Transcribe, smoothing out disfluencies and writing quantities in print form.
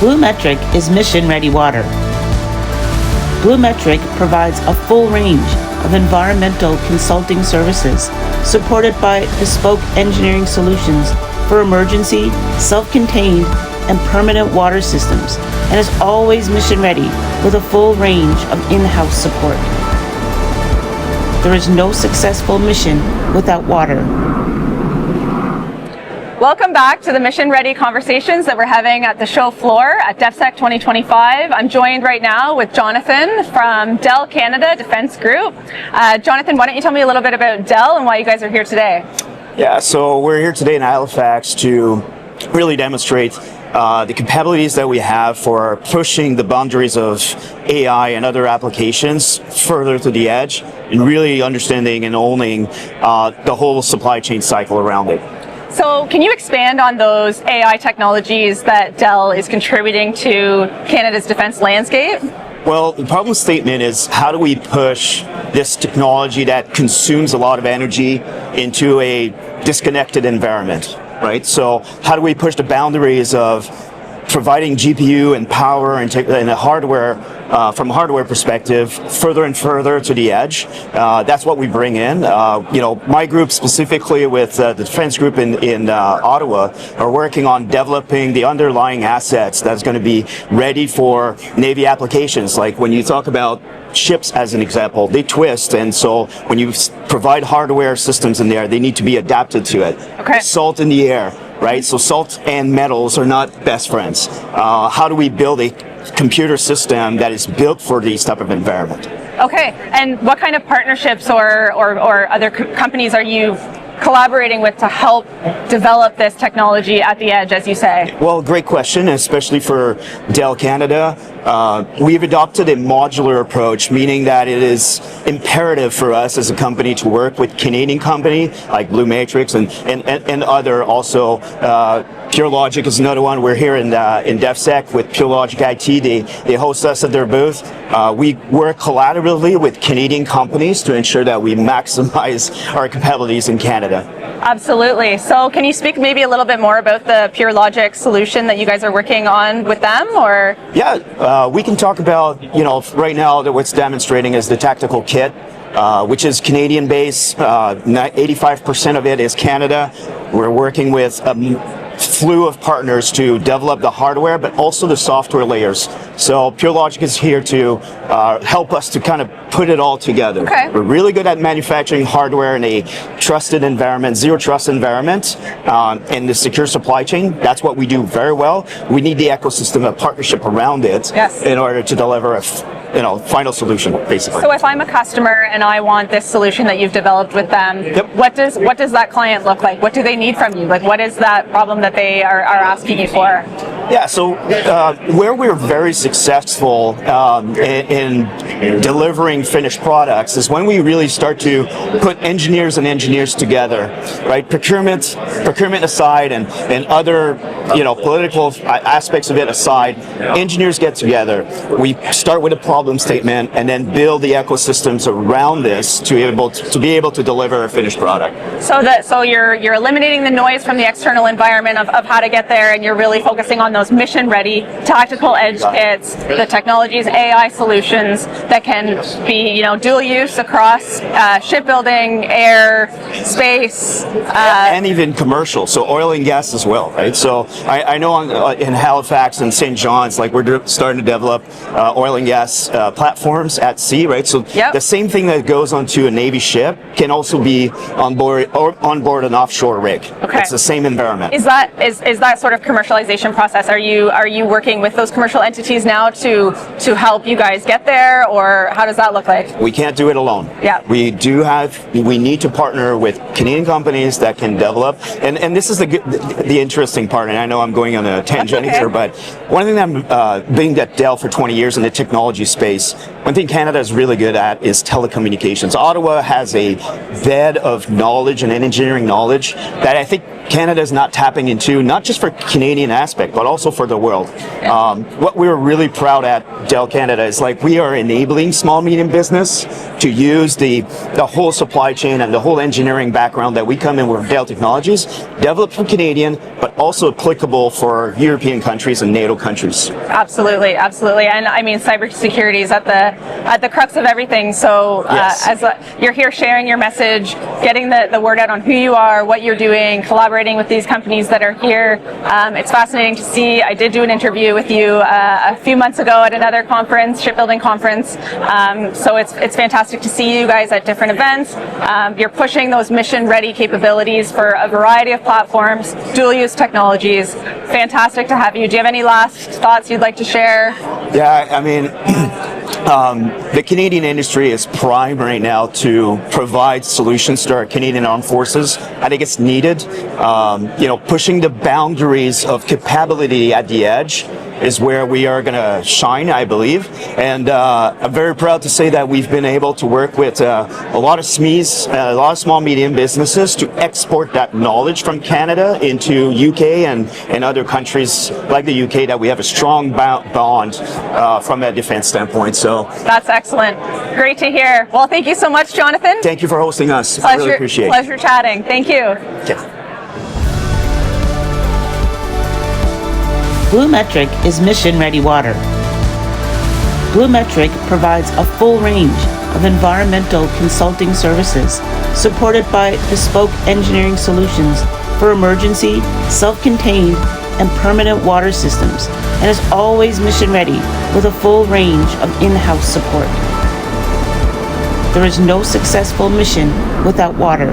BluMetric is mission-ready water. BluMetric provides a full range of environmental consulting services supported by bespoke engineering solutions for emergency, self-contained, and permanent water systems, and is always mission-ready with a full range of in-house support. There is no successful mission without water. Welcome back to the Mission Ready conversations that we're having at the show floor at DevSec 2025. I'm joined right now with Jonathan from Dell Canada Defense Group. Jonathan, why don't you tell me a little bit about Dell and why you guys are here today? Yeah, so we're here today in Halifax to really demonstrate the capabilities that we have for pushing the boundaries of AI and other applications further to the edge and really understanding and owning the whole supply chain cycle around it. So can you expand on those AI technologies that Dell is contributing to Canada's defense landscape? Well, the problem statement is, how do we push this technology that consumes a lot of energy into a disconnected environment, right? So how do we push the boundaries of providing GPU and power and the hardware from a hardware perspective further and further to the edge? That's what we bring in. My group specifically with the defense group in Ottawa are working on developing the underlying assets that's going to be ready for Navy applications. Like when you talk about ships as an example, they twist, and so when you provide hardware systems in there, they need to be adapted to it. Okay. Salt in the air, right? So salt and metals are not best friends. How do we build a computer system that is built for these type of environment? Okay, and what kind of partnerships or other companies are you collaborating with to help develop this technology at the edge, as you say? Well, great question, especially for Dell Canada. We've adopted a modular approach, meaning that it is imperative for us as a company to work with Canadian company like BluMetric and other also. Pure Logic is another one. We're here in DevSec with Pure Logic IT. They host us at their booth. We work collaboratively with Canadian companies to ensure that we maximize our capabilities in Canada. Absolutely. So can you speak maybe a little bit more about the Pure Logic solution that you guys are working on with them, or? Yeah, we can talk about, right now that what's demonstrating is the tactical kit, which is Canadian based. 85% of it is Canada. We're working with a slew of partners to develop the hardware, but also the software layers. So Pure Logic is here to help us to kind of put it all together. Okay. We're really good at manufacturing hardware in a trusted environment, zero trust environment, and the secure supply chain. That's what we do very well. We need the ecosystem of partnership around it. Yes. In order to deliver a final solution, basically. So if I'm a customer and I want this solution that you've developed with them, Yep. what does that client look like? What do they need from you? Like, what is that problem that they are asking you for? Yeah, so where we're very successful in delivering finished products is when we really start to put engineers and engineers together, right? Procurement aside and other political aspects of it aside, engineers get together. We start with a problem statement and then build the ecosystems around this to be able to deliver a finished product. So you're eliminating the noise from the external environment of how to get there, and you're really focusing on those mission-ready tactical edge kits, the technologies, AI solutions that can be dual use across shipbuilding, air, space, and even commercial, so oil and gas as well, right? So I know in Halifax and St. John's, like we're starting to develop oil and gas platforms at sea, right? So Yep. The same thing that goes onto a Navy ship can also be on board an offshore rig. Okay. It's the same environment. Is that sort of commercialization process? Are you working with those commercial entities now to help you guys get there, or how does that look like? We can't do it alone. Yeah. We need to partner with Canadian companies that can develop, and this is the interesting part, and I know I'm going on a tangent okay. here, but one thing that I'm being at Dell for 20 years in the technology space, one thing Canada is really good at is telecommunications. Ottawa has a bed of knowledge and engineering knowledge that I think Canada is not tapping into, not just for Canadian aspect, but also for the world. What we're really proud at Dell Canada is like we are enabling small medium business to use the whole supply chain and the whole engineering background that we come in with Dell Technologies, developed for Canadian, but also applicable for European countries and NATO countries. Absolutely, absolutely, and I mean cybersecurity is at the crux of everything. So Yes. You're here sharing your message, getting the word out on who you are, what you're doing, collaborating with these companies that are here. It's fascinating to see. I did do an interview with you a few months ago at another conference, shipbuilding conference. So it's fantastic to see you guys at different events. You're pushing those mission-ready capabilities for a variety of platforms, dual-use technologies. Fantastic to have you. Do you have any last thoughts you'd like to share? Yeah, I mean, the Canadian industry is primed right now to provide solutions to our Canadian Armed Forces. I think it's needed. Pushing the boundaries of capability at the edge is where we are going to shine, I believe. And I'm very proud to say that we've been able to work with a lot of SMEs, a lot of small medium businesses to export that knowledge from Canada into UK and other countries like the UK that we have a strong bond from a defense standpoint. So that's excellent. Great to hear. Well, thank you so much, Jonathan. Thank you for hosting us. Pleasure, I really appreciate it. Pleasure chatting. Thank you. Okay. BluMetric is mission-ready water. BluMetric provides a full range of environmental consulting services supported by bespoke engineering solutions for emergency, self-contained, and permanent water systems, and is always mission-ready with a full range of in-house support. There is no successful mission without water.